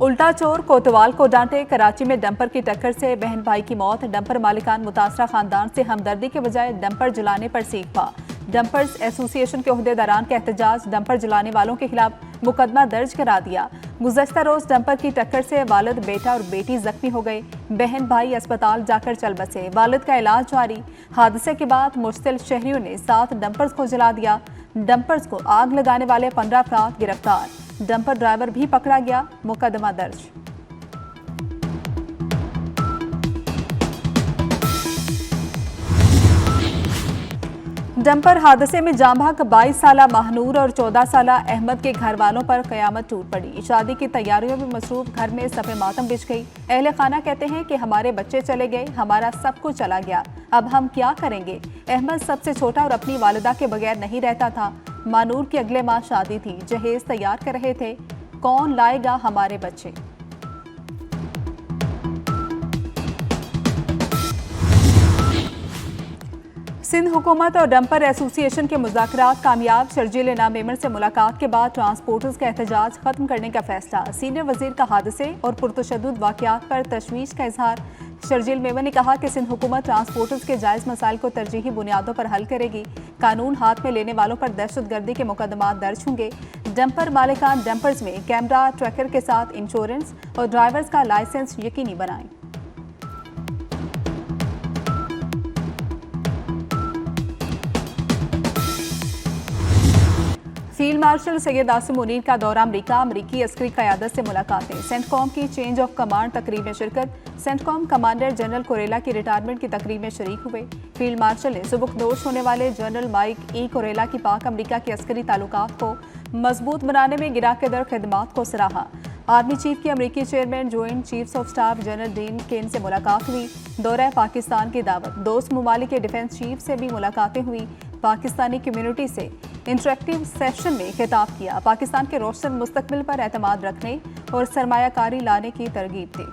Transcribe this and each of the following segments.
उल्टा चोर कोतवाल को डांटे। कराची में डंपर की टक्कर से बहन भाई की मौत। डंपर मालिकान मुतासरा खानदान से हमदर्दी के बजाय डंपर जलाने पर सीख पा। डंपर्स एसोसिएशन के ओहदेदारान का एहतजाज। डंपर जलाने वालों के खिलाफ मुकदमा दर्ज करा दिया। गुज़श्ता रोज डंपर की टक्कर से वालिद, बेटा और बेटी जख्मी हो गए। बहन भाई अस्पताल जाकर चल बसे। वालिद का इलाज जारी। हादसे के बाद मुश्तिल शहरियों ने 7 डंपर्स को जला दिया। डंपर्स को आग लगाने वाले 15 अफराद गिरफ्तार। डंपर ड्राइवर भी पकड़ा गया। मुकदमा दर्ज। डंपर हादसे में जांबाक 22 साला महनूर और 14 साला अहमद के घर वालों पर कयामत टूट पड़ी। शादी की तैयारियों में मसरूफ घर में सफ़े मातम बिछ गई। अहले खाना कहते हैं कि हमारे बच्चे चले गए, हमारा सब कुछ चला गया, अब हम क्या करेंगे। अहमद सबसे छोटा और अपनी वालिदा के बगैर नहीं रहता था। मानूर की अगले माह शादी थी। जहेज तैयार कर रहे थे। कौन लाएगा हमारे बच्चे। सिंध हुकूमत और डंपर एसोसिएशन के मुज़ाकरात कामयाब। शर्जील इनाम मेमन से मुलाकात के बाद ट्रांसपोर्टर्स का एहतजाज खत्म करने का फैसला। सीनियर वजीर का हादसे और पुरतशद्दुद वाक़यात पर तशवीश का इजहार। शर्जील मेमन ने कहा कि सिंध हुकूमत ट्रांसपोर्टर्स के जायज़ मसाइल को तरजीही बुनियादों पर हल करेगी। कानून हाथ में लेने वालों पर दहशतगर्दी के मुकदमा दर्ज होंगे। डंपर मालिकान डंपर्स में कैमरा ट्रैकर के साथ इंश्योरेंस और ड्राइवर्स का लाइसेंस यकीनी बनाएं। फील्ड मार्शल सैयद आसिम मुनीर का दौरा अमरीका। अमरीकी अस्करी क़यादत से मुलाकातें। सेंटकॉम की चेंज ऑफ कमांड तकरीब में शिरकत। सेंटकॉम कमांडर जनरल कोरेला की रिटायरमेंट की तकरीब में शरीक हुए। फील्ड मार्शल ने सुबुकदोश होने वाले जनरल माइक ई कोरेला की पाक अमरीका की अस्करी ताल्लुकात को मजबूत बनाने में गिरा के दर खिदमात को सराहा। आर्मी चीफ की अमरीकी chairman joint chiefs of staff general Dean Caine से मुलाकात हुई। दौरा पाकिस्तान की दावत। दोस्त ममालिक के डिफेंस चीफ से भी मुलाकातें हुई। पाकिस्तानी कम्युनिटी से इंटरेक्टिव सेशन में खिताब किया। पाकिस्तान के रोशन मुस्तकबिल पर एतमाद रखने और सरमायाकारी लाने की तरगीब दी।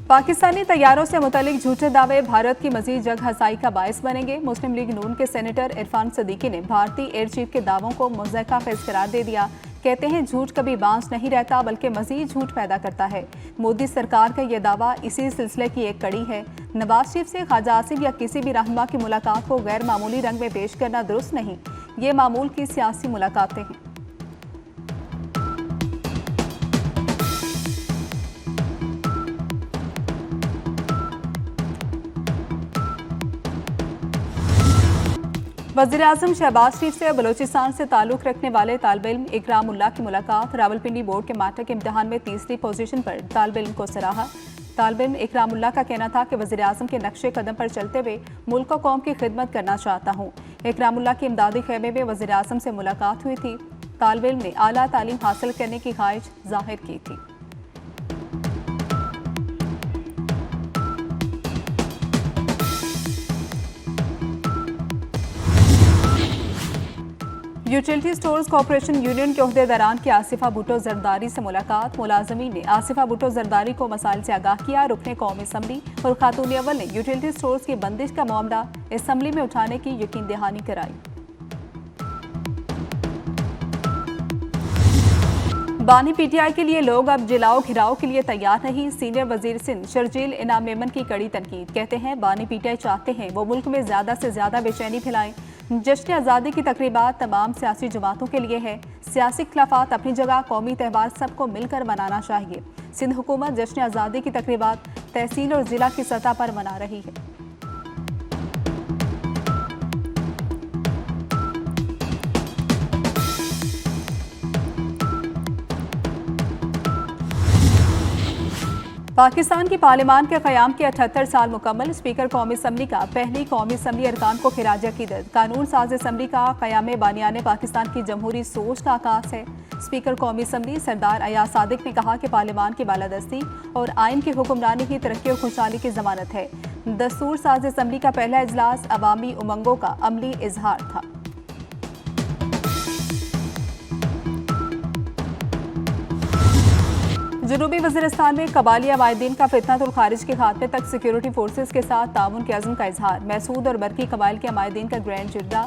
पाकिस्तानी तैयारों से मुतल्लिक झूठे दावे भारत की मजीद जग हसाई का बायस बनेंगे। मुस्लिम लीग नून के सेनेटर इरफान सदीकी ने भारतीय एयर चीफ के दावों को मुज़क्का खेज़ करार दे दिया। कहते हैं झूठ कभी बांस नहीं रहता बल्कि मजीद झूठ पैदा करता है। मोदी सरकार का यह दावा इसी सिलसिले की एक कड़ी है। नवाज शरीफ से ख्वाजा आसिफ या किसी भी रहनुमा की मुलाकात को गैर मामूली रंग में पेश करना दुरुस्त नहीं। ये मामूल की सियासी मुलाकातें हैं। वज़ीर-ए-आज़म शहबाज शरीफ से बलोचिस्तान से ताल्लुक़ रखने वाले तालिब इल्म इकरामुल्लाह की मुलाकात। रावलपिंडी बोर्ड के मैट्रिक इम्तिहान में तीसरी पोजीशन पर तालिब इल्म को सराहा। तालिब इल्म इकरामुल्लाह का कहना था कि वज़ीर-ए-आज़म के नक्शे कदम पर चलते हुए मुल्क और कौम की खिदमत करना चाहता हूँ। इकरामुल्लाह की इमदादी खेमे में वज़ीर-ए-आज़म से मुलाकात हुई थी। तालिब इल्म ने आला तालीम हासिल करने की ख्वाहिश जाहिर की थी। यूटिलिटी स्टोर्स कॉरपोरेशन यूनियन के ओहदेदारान की आसिफा भुट्टो जरदारी से मुलाकात। मुलाजमीन ने आसिफा भुट्टो जरदारी को मसाइल से आगाह किया। रुकने कौमी असम्बली और खातून अव्वल ने यूटिलिटी स्टोर्स की बंदिश का मामला असम्बली में उठाने की यकीन दहानी कराई। बानी पीटीआई के लिए लोग अब जिलाओ घिराव के लिए तैयार नहीं। सीनियर वजीर सिंध शर्जील इनाम मेमन की कड़ी तनकीद। कहते हैं बानी पीटीआई चाहते हैं वो मुल्क में ज्यादा से ज्यादा बेचैनी फैलाएं। जश्न आज़ादी की तकरीबात तमाम सियासी जमातों के लिए है। सियासी खिलाफात अपनी जगह, कौमी त्यौहार सबको मिलकर मनाना चाहिए। सिंध हुकूमत जश्न आज़ादी की तकरीबात तहसील और ज़िला की सतह पर मना रही है। पाकिस्तान की पार्लियामान के क़याम के 78 साल मुकम्मल। स्पीकर कौमी असम्बली का पहली कौमी असम्बली अरकान को खिराज अक़ीदत। कानून साज असम्बली का क़याम बानियाने पाकिस्तान की जमहूरी सोच का आगाज़ है। स्पीकर कौमी असम्बली सरदार अयाज सादिक ने कहा कि पार्लियामान की बालादस्ती और आइन की हुक्मरानी ही तरक्की और खुशहाली की जमानत है। दस्तूर साज असम्बली का पहला इजलास अवामी उमंगों का अमली इजहार था। जनूबी वज़ीरिस्तान में कबालिया माहिदीन का फितनतुल खारिज के खात्मे तक सिक्योरिटी फोर्सेज के साथ ताउन के अज़्म का इजहार। महसूद और बरकी कबाइल के माहिदीन का grand jirga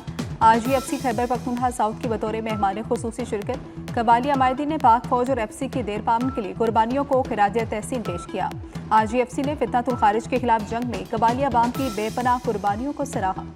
IGFC Khyber Pakhtunkhwa south की बतौर मेहमान खुसूसी शिरकत। कबालिया माहिदीन ने पाक फौज और FC की देर पामन के लिए कुर्बानियों को खिराज तहसीन पेश किया। IGFC ने फितनतुल खारिज के खिलाफ जंग में कबालिया बाम की बेपनाह कुर्बानियों को सराहा।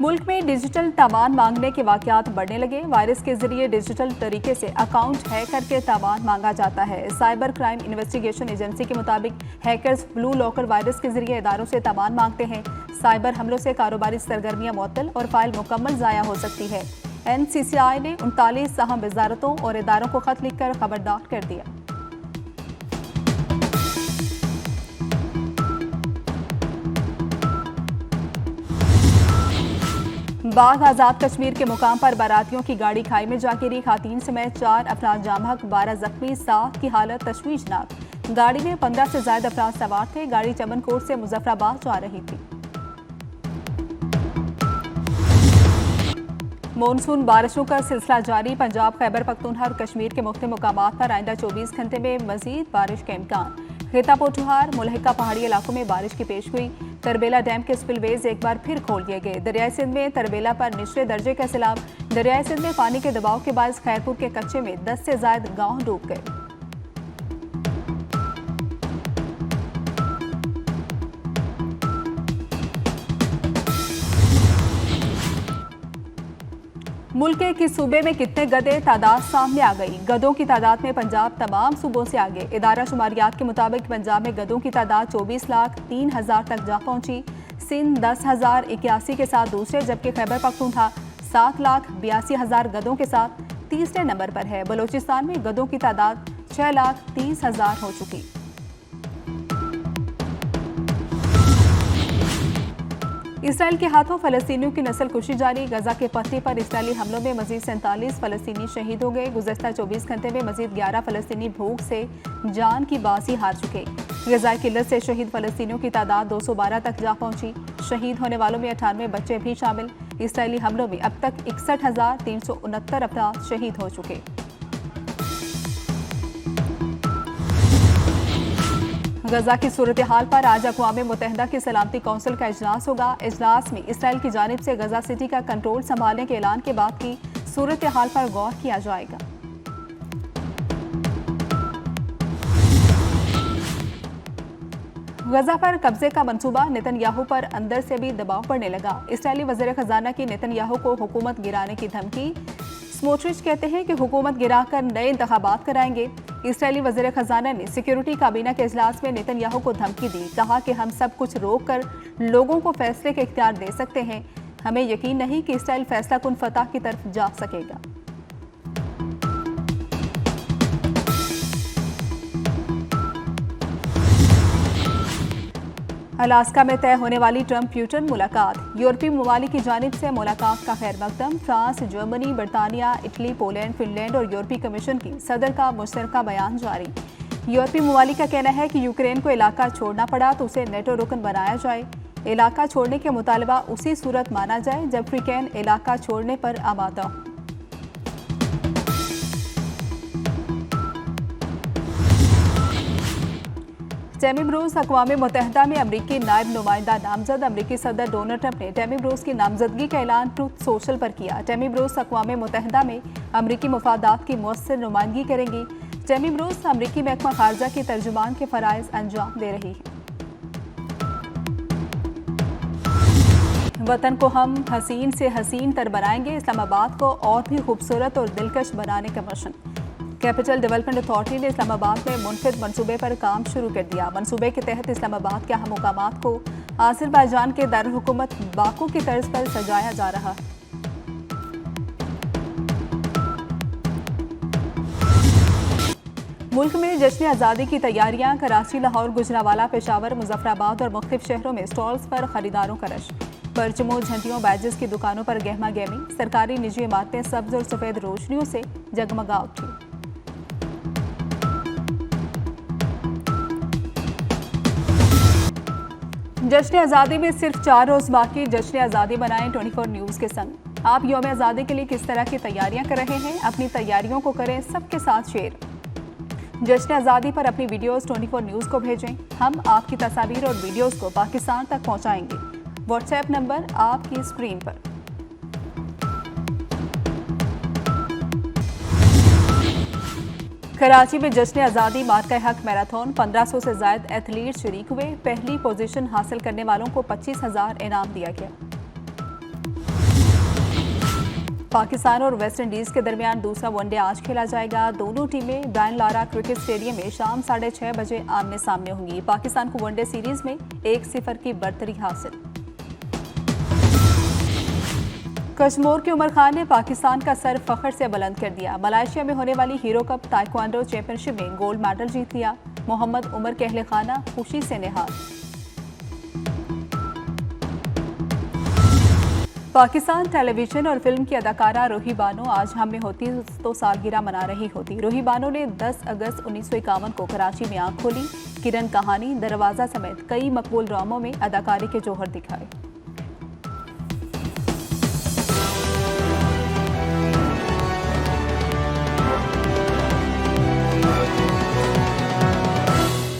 मुल्क में डिजिटल तावान मांगने के वाकयात बढ़ने लगे। वायरस के जरिए डिजिटल तरीके से अकाउंट हैक करके तावान मांगा जाता है। साइबर क्राइम इन्वेस्टिगेशन एजेंसी के मुताबिक हैकर्स ब्लू लॉकर वायरस के जरिए इदारों से तावान मांगते हैं। साइबर हमलों से कारोबारी सरगर्मियां मुअत्तल और फाइल मुकम्मल ज़ाया हो सकती है। NCCI ने 39 अहम वजारतों और इदारों को खत लिखकर खबरदार कर दिया। बाग आज़ाद कश्मीर के मुकाम पर बारातियों की गाड़ी खाई में जा गिरी। खातीन समेत 4 अफराद जामहक, 12 जख्मी, 7 की हालत तशवीशनाक। गाड़ी में 15 से ज्यादा अफराद सवार थे। गाड़ी चमनकोट से मुजफ्फराबाद जा रही थी। मानसून बारिशों का सिलसिला जारी। पंजाब, खैबर पख्तूनख्वा और कश्मीर के मुख्तलिफ मुकामात पर आइंदा 24 घंटे में मजीद बारिश का इम्कान। खिता पोठुहार मुलहिका पहाड़ी इलाकों में बारिश की पेशगोई। तरबेला डैम के स्पिलवेज एक बार फिर खोल दिए गए। दरियाई सिंध में तरबेला पर निचले दर्जे का सैलाब। दरियाई सिंध में पानी के दबाव के बायस खैरपुर के कच्चे में 10 से ज्यादा गांव डूब गए। मुल्क के किस सूबे में कितने गधे, तादाद सामने आ गई। गधों की तादाद में पंजाब तमाम सूबों से आगे। इदारा शुमारियात के मुताबिक पंजाब में गधों की तादाद 24,03,000 तक जा पहुंची। सिंध 10,081 के साथ दूसरे, जबकि खैबर पख्तूनख्वा 7,82,000 गधों के साथ तीसरे नंबर पर है। बलोचिस्तान में गधों की तादाद 6,30,000 हो चुकी। इसराइल के हाथों फलस्तीनियों की नस्ल कुशी जारी। गजा के पत्ती पर इसराइली हमलों में मजीद 47 फलस्तीनी शहीद हो गए। गुज़श्ता 24 घंटे में मजीद 11 फलस्तीनी भूख से जान की बाजी हार चुके। गजाई किल्लत से शहीद फलस्तीनियों की तादाद 212 तक जा पहुंची। शहीद होने वालों में 98 बच्चे भी शामिल। इसराइली हमलों में अब तक 61,369 अफराद शहीद हो चुके। गजा की सूरत हाल पर आज अक़वाम मुत्तहिदा की सलामती कौंसिल का इजलास होगा। इजलास में इसराइल की जानिब से गजा सिटी का कंट्रोल संभालने के ऐलान के बाद की सूरत हाल पर गौर किया जाएगा। गजा पर कब्जे का मंसूबा। नेतन्याहू पर अंदर से भी दबाव पड़ने लगा। इसराइली वज़ीर खजाना की नेतन्याहू को हुकूमत गिराने की धमकी। स्मोट्रिच कहते हैं कि हुकूमत गिराकर नए इंतखाबात कराएंगे। इसराइली वज़ीर खजाना ने सिक्योरिटी काबीना के इजलास में नेतन्याहू को धमकी दी। कहा कि हम सब कुछ रोक कर लोगों को फैसले के इख्तियार दे सकते हैं। हमें यकीन नहीं कि इसराइल फैसला कुन फतह की तरफ जा सकेगा। अलास्का में तय होने वाली ट्रंप प्यूटन मुलाकात। यूरोपीय ममालिक की जानिब से मुलाकात का खैर मकदम। फ्रांस, जर्मनी, बरतानिया, इटली, पोलैंड, फिनलैंड और यूरोपीय कमीशन की सदर का मुश्तरका बयान जारी। यूरोपीय ममालिक का कहना है कि यूक्रेन को इलाका छोड़ना पड़ा तो उसे नेटो रुकन बनाया जाए। इलाका छोड़ने के मुतालबा उसी सूरत माना जाए जब फ्रीकैन इलाका छोड़ने पर आमादा हो। टेमी ब्रूस अक़वाम मुत्तहिदा में अमरीकी नायब नुमाइंदा नामजद। अमरीकी सदर डोनाल्ड ट्रंप ने टेमी ब्रूस की नामजदगी का ऐलान ट्रूथ सोशल पर किया। टेमी ब्रूस अक़वाम मुत्तहिदा में अमरीकी मफादात की मुअस्सर नुमाइंदगी करेंगी। टेमी ब्रूस अमरीकी महकमा खारजा की तर्जुमान के फ़राइज़ अंजाम दे रही है। वतन को हम हसीन से हसीन तर बनाएंगे। इस्लामाबाद को और भी खूबसूरत और दिलकश बनाने का मिशन। कैपिटल डेवलपमेंट अथॉरिटी ने इस्लामाबाद में मुनफिद मनसूबे पर काम शुरू कर दिया। मनसूबे के तहत इस्लामाबाद के अहम मुकामात को आज़रबाईजान के दारुल हुकूमत बाकू की तर्ज पर सजाया जा रहा है। मुल्क में जश्न आज़ादी की तैयारियां। कराची, लाहौर, गुजरांवाला, पेशावर, मुजफ्फराबाद और मुख्तलिफ शहरों में स्टॉल्स पर खरीदारों का रश। परचमों, झंडियों, बैजेस की दुकानों पर गहमा गहमी। सरकारी निजी इमारतें सब्ज और सफ़ेद रोशनियों से जगमगा उठी। जश्न आज़ादी में सिर्फ 4 रोज बाकी, जश्न आज़ादी बनाएं 24 न्यूज़ के संग। आप यौम आज़ादी के लिए किस तरह की तैयारियां कर रहे हैं? अपनी तैयारियों को करें सबके साथ शेयर। जश्न आज़ादी पर अपनी वीडियोस 24 न्यूज़ को भेजें। हम आपकी तस्वीर और वीडियोस को पाकिस्तान तक पहुंचाएंगे। व्हाट्सएप नंबर आपकी स्क्रीन पर। कराची में जश्न आज़ादी मार्का हक मैराथन 1500 से ज़ायद एथलीट शरीक हुए। पहली पोजीशन हासिल करने वालों को 25,000 इनाम दिया गया। पाकिस्तान और वेस्ट इंडीज़ के दरमियान दूसरा वनडे आज खेला जाएगा। दोनों टीमें ब्रायन लारा क्रिकेट स्टेडियम में शाम 6:30 बजे आमने सामने होंगी। पाकिस्तान को वनडे सीरीज में 1-0 की बढ़तरी हासिल। कश्मीर के उमर खान ने पाकिस्तान का सर फख्र से बुलंद कर दिया। मलेशिया में होने वाली हीरो कप ताइक्वांडो चैंपियनशिप में गोल्ड मेडल जीत लिया। मोहम्मद उमर के अहले खाना खुशी से निहाल। पाकिस्तान टेलीविजन और फिल्म की अदाकारा रूही बानो आज हम में होती तो सालगिरह मना रही होती। रूही बानो ने 10 अगस्त 1951 को कराची में आंख खोली। किरण कहानी, दरवाजा समेत कई मकबूल ड्रामों में अदाकारी के जौहर दिखाए।